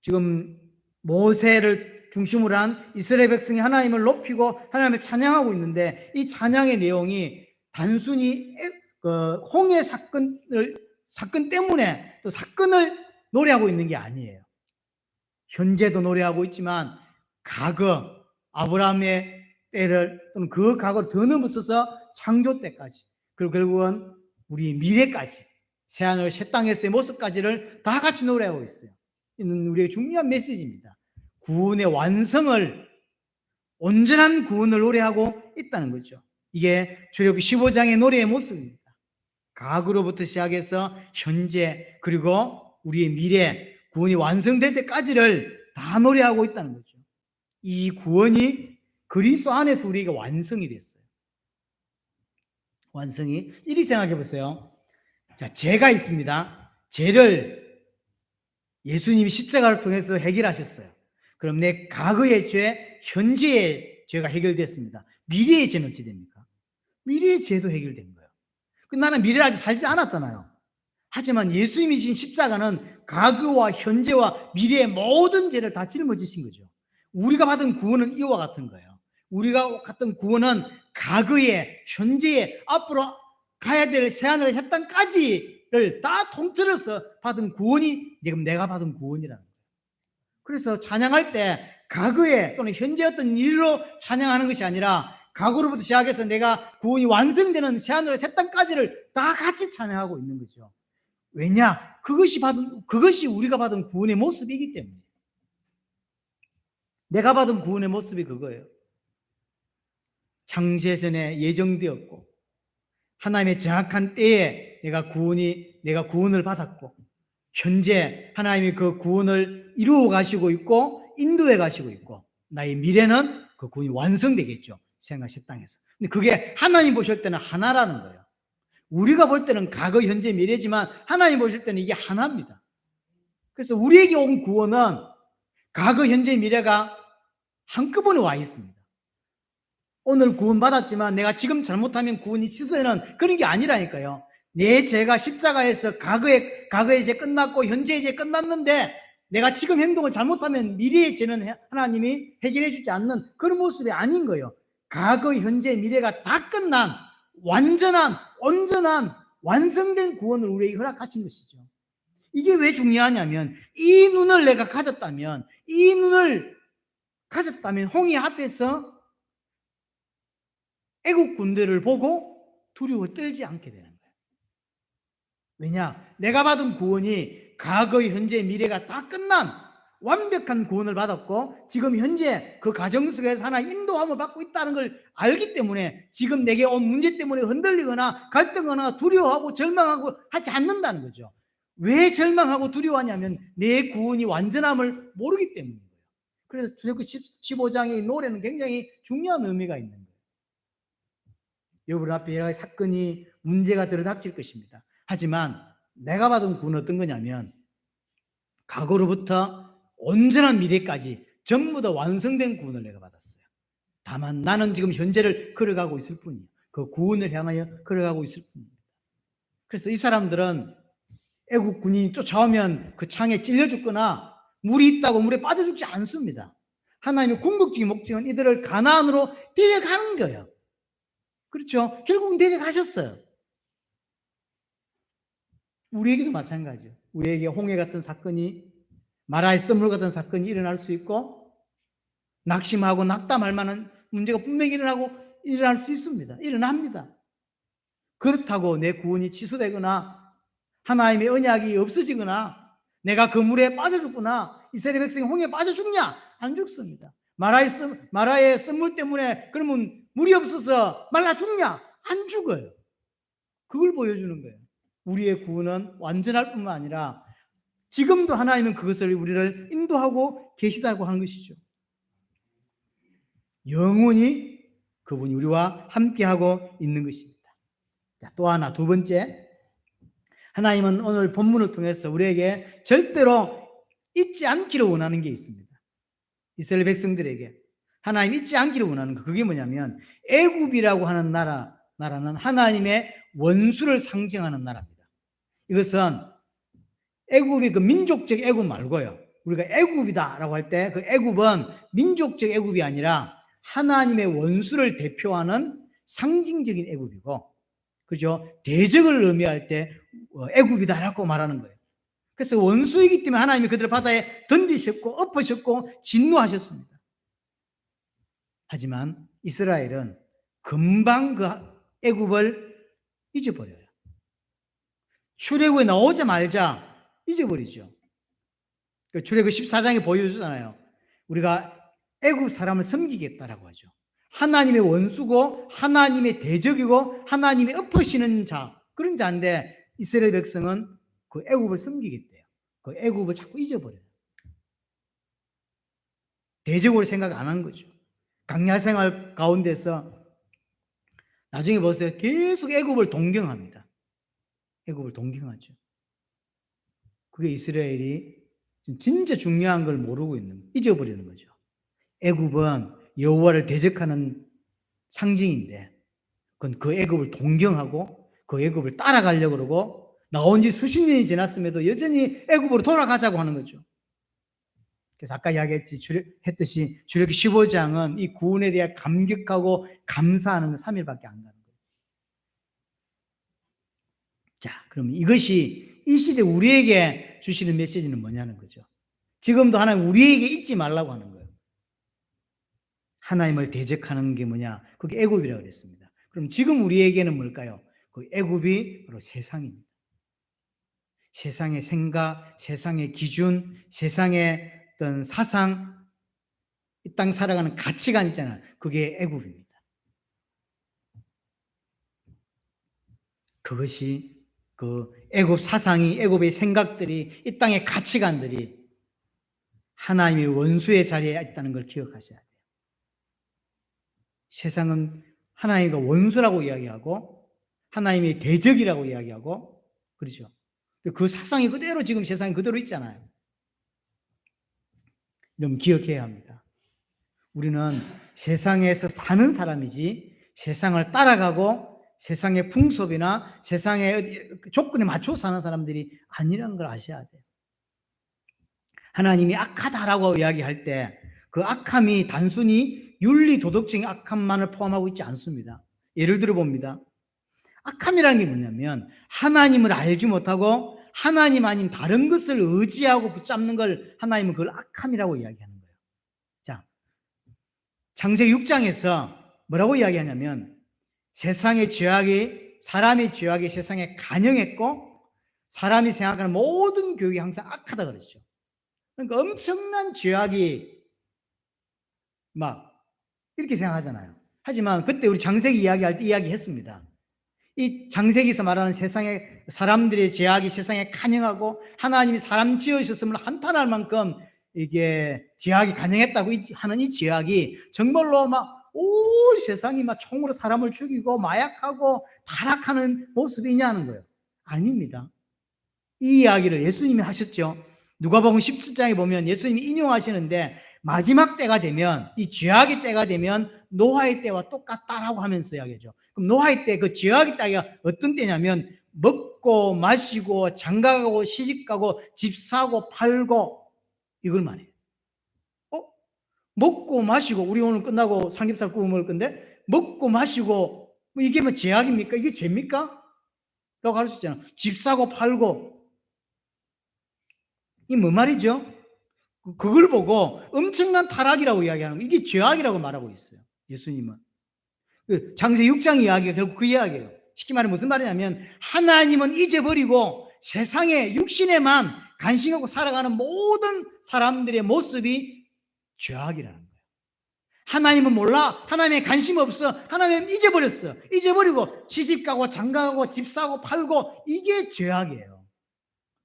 지금 모세를 중심으로 한 이스라엘 백성이 하나님을 높이고 하나님을 찬양하고 있는데 이 찬양의 내용이 단순히 홍해 사건 때문에 또 사건을 노래하고 있는 게 아니에요. 현재도 노래하고 있지만 과거 아브라함의 때를 또는 그 과거를 더 넘어서서 창조 때까지, 그리고 결국은 우리 미래까지 새하늘 새 땅에서의 모습까지를 다 같이 노래하고 있어요. 이는 우리에게 중요한 메시지입니다. 구원의 완성을, 온전한 구원을 노래하고 있다는 거죠. 이게 출애굽기 15장의 노래의 모습입니다. 과거로부터 시작해서 현재 그리고 우리의 미래, 구원이 완성될 때까지를 다 노래하고 있다는 거죠. 이 구원이 그리스도 안에서 우리에게 완성이 됐어요. 완성이. 이리 생각해 보세요. 자, 죄가 있습니다. 죄를 예수님이 십자가를 통해서 해결하셨어요. 그럼 내 과거의 죄, 현재의 죄가 해결됐습니다. 미래의 죄는 어찌 됩니까? 미래의 죄도 해결된 거예요. 나는 미래를 아직 살지 않았잖아요. 하지만 예수님이 지신 십자가는 과거와 현재와 미래의 모든 죄를 다 짊어지신 거죠. 우리가 받은 구원은 이와 같은 거예요. 우리가 받은 구원은 과거에, 현재에, 앞으로 가야 될 새하늘 새 땅까지를 다 통틀어서 받은 구원이 지금 내가 받은 구원이라는 거예요. 그래서 찬양할 때 과거에 또는 현재 어떤 일로 찬양하는 것이 아니라 과거로부터 시작해서 내가 구원이 완성되는 새하늘 새 땅까지를 다 같이 찬양하고 있는 거죠. 왜냐? 그것이 우리가 받은 구원의 모습이기 때문에. 내가 받은 구원의 모습이 그거예요. 창세 전에 예정되었고 하나님의 정확한 때에 내가 구원을 받았고 현재 하나님이 그 구원을 이루어 가시고 있고 인도해 가시고 있고 나의 미래는 그 구원이 완성되겠죠. 생각 새 땅에서. 근데 그게 하나님 보실 때는 하나라는 거예요. 우리가 볼 때는 과거, 현재, 미래지만 하나님 보실 때는 이게 하나입니다. 그래서 우리에게 온 구원은 과거, 현재, 미래가 한꺼번에 와 있습니다. 오늘 구원 받았지만 내가 지금 잘못하면 구원이 취소되는 그런 게 아니라니까요. 내 죄가 십자가에서 과거의 죄 끝났고 현재의 죄 끝났는데 내가 지금 행동을 잘못하면 미래의 죄는 하나님이 해결해 주지 않는 그런 모습이 아닌 거예요. 과거, 현재, 미래가 다 끝난 완전한 온전한 완성된 구원을 우리에게 허락하신 것이죠. 이게 왜 중요하냐면 이 눈을 내가 가졌다면 홍해 앞에서 애국 군대를 보고 두려워 떨지 않게 되는 거예요. 왜냐? 내가 받은 구원이 과거, 현재, 미래가 다 끝난 완벽한 구원을 받았고 지금 현재 그 가정 속에서 하나님 인도함을 받고 있다는 걸 알기 때문에 지금 내게 온 문제 때문에 흔들리거나 갈등하거나 두려워하고 절망하고 하지 않는다는 거죠. 왜 절망하고 두려워하냐면 내 구원이 완전함을 모르기 때문인 거예요. 그래서 출애굽기 15장의 이 노래는 굉장히 중요한 의미가 있는 거예요. 여러분 앞에 여러 가지 사건이 문제가 들어닥칠 것입니다. 하지만 내가 받은 구원은 어떤 거냐면 과거로부터 온전한 미래까지 전부 다 완성된 구원을 내가 받았어요. 다만 나는 지금 현재를 걸어가고 있을 뿐이에요. 그 구원을 향하여 걸어가고 있을 뿐입니다. 그래서 이 사람들은 애국 군인이 쫓아오면 그 창에 찔려 죽거나 물이 있다고 물에 빠져 죽지 않습니다. 하나님의 궁극적인 목적은 이들을 가나안으로 데려가는 거예요. 그렇죠? 결국은 데려가셨어요. 우리에게도 마찬가지예요. 우리에게 홍해 같은 사건이 마라의 썰물 같은 사건이 일어날 수 있고 낙심하고 낙담할 만한 문제가 분명히 일어날 수 있습니다. 일어납니다. 그렇다고 내 구원이 취소되거나 하나님의 언약이 없어지거나 내가 그 물에 빠져 죽거나 이스라엘 백성이 홍해에 빠져 죽냐? 안 죽습니다. 마라의 썰물 때문에 그러면 물이 없어서 말라 죽냐? 안 죽어요. 그걸 보여주는 거예요. 우리의 구원은 완전할 뿐만 아니라 지금도 하나님은 그것을 우리를 인도하고 계시다고 하는 것이죠. 영원히 그분이 우리와 함께하고 있는 것입니다. 자, 또 하나, 두 번째, 하나님은 오늘 본문을 통해서 우리에게 절대로 잊지 않기를 원하는 게 있습니다. 이스라엘 백성들에게 하나님 잊지 않기를 원하는 거, 그게 뭐냐면 애굽이라고 하는 나라는 하나님의 원수를 상징하는 나라입니다. 이것은 애굽이 그 민족적 애굽 말고요. 우리가 애굽이다라고 할 때 그 애굽은 민족적 애굽이 아니라 하나님의 원수를 대표하는 상징적인 애굽이고, 그죠? 대적을 의미할 때 애굽이다라고 말하는 거예요. 그래서 원수이기 때문에 하나님이 그들을 바다에 던지셨고 엎으셨고 진노하셨습니다. 하지만 이스라엘은 금방 그 애굽을 잊어버려요. 출애굽에 나오자마자 잊어버리죠. 출애굽 14장에 보여주잖아요. 우리가 애굽 사람을 섬기겠다라고 하죠. 하나님의 원수고 하나님의 대적이고 하나님의 엎으시는 자, 그런 자인데 이스라엘 백성은 그 애굽을 섬기겠대요. 그 애굽을 자꾸 잊어버려요. 대적으로 생각 안 한 거죠. 광야 생활 가운데서 나중에 보세요. 계속 애굽을 동경합니다. 애굽을 동경하죠. 그게 이스라엘이 진짜 중요한 걸 모르고 잊어버리는 거죠. 애굽은 여호와를 대적하는 상징인데, 그건 그 애굽을 동경하고 그 애굽을 따라가려고 그러고 나온 지 수십 년이 지났음에도 여전히 애굽으로 돌아가자고 하는 거죠. 그래서 아까 했듯이 출애굽기 15장은 이 구원에 대해 감격하고 감사하는 3일밖에 안 가는 거예요. 자, 그럼 이것이 이 시대 우리에게 주시는 메시지는 뭐냐는 거죠. 지금도 하나님 우리에게 잊지 말라고 하는 거예요. 하나님을 대적하는 게 뭐냐? 그게 애굽이라고 그랬습니다. 그럼 지금 우리에게는 뭘까요? 그 애굽이 바로 세상입니다. 세상의 생각, 세상의 기준, 세상의 어떤 사상, 이 땅 살아가는 가치관 있잖아요. 그게 애굽입니다. 그것이 그 애굽 사상이, 애굽의 생각들이, 이 땅의 가치관들이 하나님의 원수의 자리에 있다는 걸 기억하셔야 돼요. 세상은 하나님과 원수라고 이야기하고 하나님의 대적이라고 이야기하고 그렇죠. 그 사상이 그대로 지금 세상에 그대로 있잖아요. 여러분 기억해야 합니다. 우리는 세상에서 사는 사람이지 세상을 따라가고 세상의 풍습이나 세상의 조건에 맞춰 사는 사람들이 아니라는 걸 아셔야 돼요. 하나님이 악하다라고 이야기할 때 그 악함이 단순히 윤리 도덕적인 악함만을 포함하고 있지 않습니다. 예를 들어 봅니다. 악함이라는 게 뭐냐면 하나님을 알지 못하고 하나님 아닌 다른 것을 의지하고 붙잡는 걸 하나님은 그걸 악함이라고 이야기하는 거예요. 자, 창세기 6장에서 뭐라고 이야기하냐면 세상의 죄악이 사람의 죄악이 세상에 간영했고 사람이 생각하는 모든 교육이 항상 악하다 그랬죠. 그러니까 엄청난 죄악이 막 이렇게 생각하잖아요. 하지만 그때 우리 창세기 이야기할 때 이야기했습니다. 이 창세기에서 말하는 세상의 사람들의 죄악이 세상에 간영하고 하나님이 사람 지으셨음을 한탄할 만큼 이게 죄악이 간영했다고 하는 이 죄악이 정말로 막 온 세상이 막 총으로 사람을 죽이고 마약하고 타락하는 모습이냐는 거예요. 아닙니다. 이 이야기를 예수님이 하셨죠. 누가복음 17장에 보면 예수님이 인용하시는데 마지막 때가 되면 이 죄악의 때가 되면 노아의 때와 똑같다라고 하면서 이야기하죠. 그럼 노아의 때 그 죄악의 때가 어떤 때냐면 먹고 마시고 장가가고 시집가고 집 사고 팔고 이걸 말해요. 먹고 마시고 우리 오늘 끝나고 삼겹살 구워 먹을 건데 먹고 마시고 뭐 이게 뭐 죄악입니까? 이게 죄입니까? 라고 할 수 있잖아요. 집 사고 팔고 이 뭐 말이죠? 그걸 보고 엄청난 타락이라고 이야기하는 거 이게 죄악이라고 말하고 있어요. 예수님은. 창세기 6장 이야기가 결국 그 이야기예요. 쉽게 말하면 무슨 말이냐면 하나님은 잊어버리고 세상에 육신에만 간싱하고 살아가는 모든 사람들의 모습이 죄악이라는 거예요. 하나님은 몰라. 하나님의 관심 없어. 하나님은 잊어버렸어. 잊어버리고 시집가고 장가가고 집 사고 팔고 이게 죄악이에요.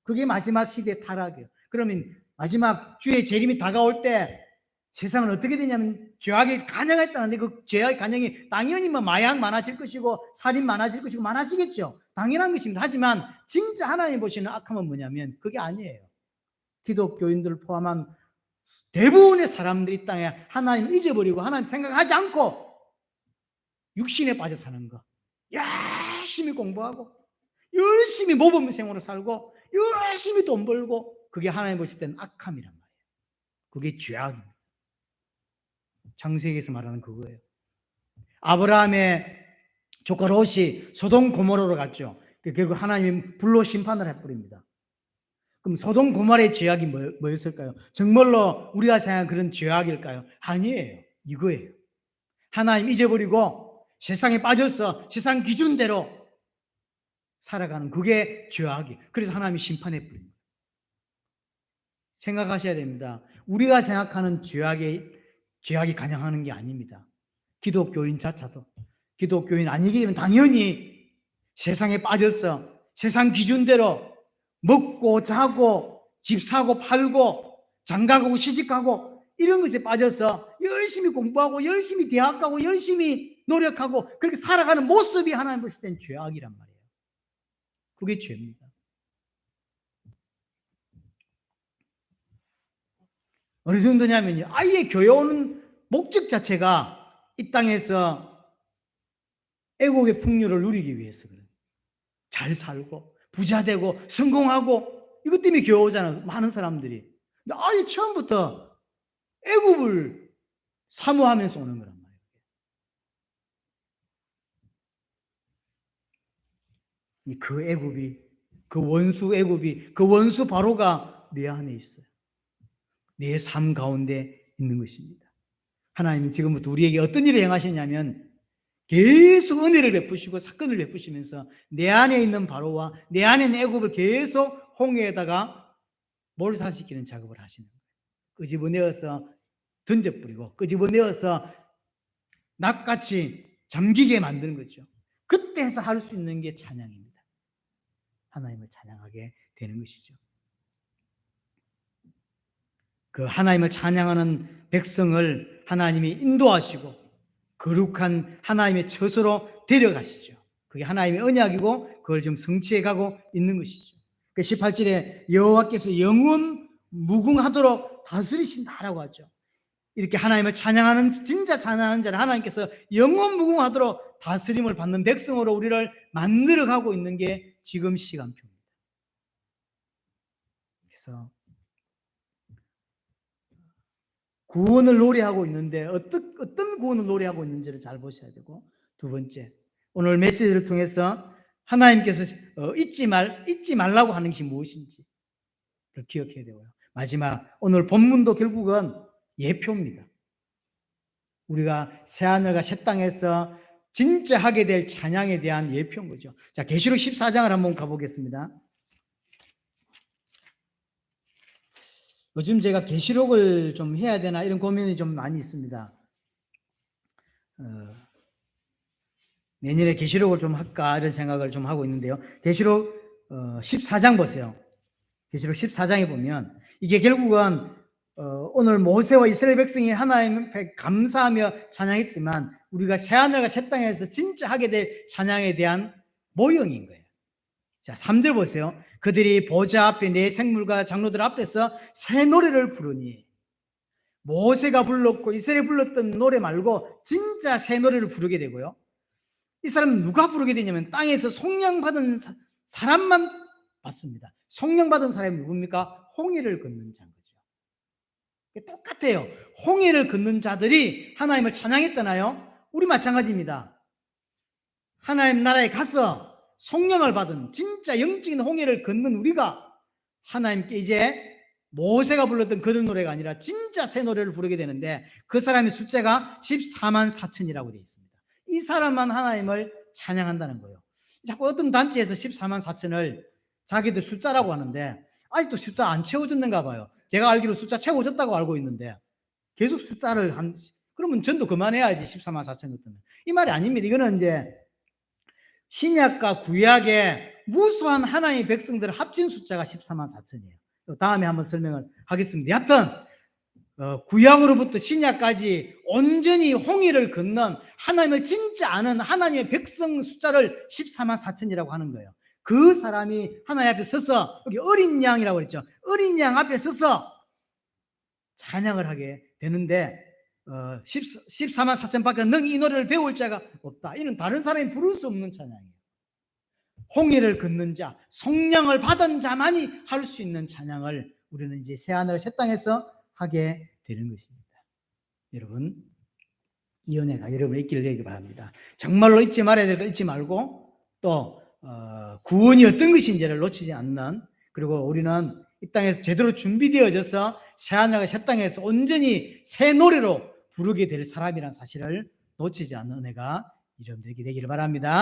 그게 마지막 시대의 타락이에요. 그러면 마지막 주의 재림이 다가올 때 세상은 어떻게 되냐면 죄악이 간영했다는데 그 죄악의 간영이 당연히 뭐 마약 많아질 것이고 살인 많아질 것이고 많아지겠죠. 당연한 것입니다. 하지만 진짜 하나님 보시는 악함은 뭐냐면 그게 아니에요. 기독교인들을 포함한 대부분의 사람들이 땅에 하나님 잊어버리고 하나님 생각하지 않고 육신에 빠져 사는 거. 열심히 공부하고 열심히 모범 생활을 살고 열심히 돈 벌고 그게 하나님 보실 때는 악함이란 말이에요. 그게 죄악입니다. 창세기에서 말하는 그거예요. 아브라함의 조카 롯이 소돔 고모로로 갔죠. 결국 하나님이 불로 심판을 해버립니다. 그럼 소돔 고모라의 죄악이 뭐였을까요? 정말로 우리가 생각하는 그런 죄악일까요? 아니에요. 이거예요. 하나님 잊어버리고 세상에 빠져서 세상 기준대로 살아가는 그게 죄악이. 그래서 하나님이 심판해버립니다. 생각하셔야 됩니다. 우리가 생각하는 죄악이 관영하는 게 아닙니다. 기독교인 자체도 기독교인 아니기 때문에 당연히 세상에 빠져서 세상 기준대로 먹고 자고 집 사고 팔고 장가가고 시집가고 이런 것에 빠져서 열심히 공부하고 열심히 대학 가고 열심히 노력하고 그렇게 살아가는 모습이 하나님 보실 땐 죄악이란 말이에요. 그게 죄입니다. 어느 정도냐면요, 아예 교회 오는 목적 자체가 이 땅에서 애국의 풍요를 누리기 위해서 그래요. 잘 살고 부자 되고 성공하고 이것 때문에 교회 오잖아요, 많은 사람들이. 근데 아예 처음부터 애국을 사모하면서 오는 거란 말이에요. 그 애굽이, 그 원수 애굽이, 그 원수 바로가 내 안에 있어요. 내 삶 가운데 있는 것입니다. 하나님은 지금부터 우리에게 어떤 일을 행하시냐면 계속 은혜를 베푸시고 사건을 베푸시면서 내 안에 있는 바로와 내 안에 있는 애굽을 계속 홍해에다가 몰살시키는 작업을 하시는 거예요. 끄집어내어서 던져버리고 끄집어내어서 낙같이 잠기게 만드는 거죠. 그때서 할 수 있는 게 찬양입니다. 하나님을 찬양하게 되는 것이죠. 그 하나님을 찬양하는 백성을 하나님이 인도하시고 거룩한 하나님의 처소로 데려가시죠. 그게 하나님의 언약이고 그걸 좀 성취해 가고 있는 것이죠. 18절에 여호와께서 영원 무궁하도록 다스리신다라고 하죠. 이렇게 하나님을 찬양하는, 진짜 찬양하는 자는 하나님께서 영원 무궁하도록 다스림을 받는 백성으로 우리를 만들어 가고 있는 게 지금 시간표입니다. 그래서 구원을 노래하고 있는데 어떤 구원을 노래하고 있는지를 잘 보셔야 되고, 두 번째, 오늘 메시지를 통해서 하나님께서 잊지 말라고 하는 것이 무엇인지를 기억해야 되고요. 마지막, 오늘 본문도 결국은 예표입니다. 우리가 새하늘과 새 땅에서 진짜 하게 될 찬양에 대한 예표인 거죠. 자, 계시록 14장을 한번 가보겠습니다. 요즘 제가 계시록을 좀 해야 되나 이런 고민이 좀 많이 있습니다. 내년에 계시록을 좀 할까 이런 생각을 좀 하고 있는데요. 계시록 14장 보세요. 계시록 14장에 보면 이게 결국은 오늘 모세와 이스라엘 백성이 하나님 앞에 감사하며 찬양했지만 우리가 새하늘과 새 땅에서 진짜 하게 될 찬양에 대한 모형인 거예요. 자, 3절 보세요. 그들이 보좌 앞에 네 생물과 장로들 앞에서 새 노래를 부르니, 모세가 불렀고 이스라엘이 불렀던 노래 말고 진짜 새 노래를 부르게 되고요. 이 사람은 누가 부르게 되냐면 땅에서 속량받은 사람만 받습니다. 속량받은 사람이 누굽니까? 홍해를 걷는 자인 거죠. 똑같아요. 홍해를 걷는 자들이 하나님을 찬양했잖아요. 우리 마찬가지입니다. 하나님 나라에 가서 성령을 받은 진짜 영적인 홍해를 걷는 우리가 하나님께 이제 모세가 불렀던 그런 노래가 아니라 진짜 새 노래를 부르게 되는데, 그 사람의 숫자가 14만 4천이라고 되어 있습니다. 이 사람만 하나님을 찬양한다는 거예요. 자꾸 어떤 단체에서 14만 4천을 자기들 숫자라고 하는데 아직도 숫자 안 채워졌는가 봐요. 제가 알기로 숫자 채워졌다고 알고 있는데 계속 숫자를 그러면 전도 그만해야지. 14만 4천 같으면. 이 말이 아닙니다. 이거는 이제 신약과 구약의 무수한 하나님의 백성들을 합친 숫자가 14만 4천이에요. 다음에 한번 설명을 하겠습니다. 여하튼 구약으로부터 신약까지 온전히 홍해를 건넌 하나님을 진짜 아는 하나님의 백성 숫자를 14만 4천이라고 하는 거예요. 그 사람이 하나님 앞에 서서, 여기 어린 양이라고 그랬죠. 어린 양 앞에 서서 찬양을 하게 되는데 14만 4천밖에 능 이 노래를 배울 자가 없다. 이는 다른 사람이 부를 수 없는 찬양이에요. 홍해를 걷는 자, 성령을 받은 자만이 할 수 있는 찬양을 우리는 이제 새하늘 새 땅에서 하게 되는 것입니다. 여러분, 이 은혜가 여러분의 있기를 되기 바랍니다. 정말로 잊지 말아야 될 거 잊지 말고, 또 구원이 어떤 것인지를 놓치지 않는, 그리고 우리는 이 땅에서 제대로 준비되어져서 새하늘과 새 땅에서 온전히 새 노래로 부르게 될 사람이라는 사실을 놓치지 않는 은혜가 여러분들에게 되기를 바랍니다.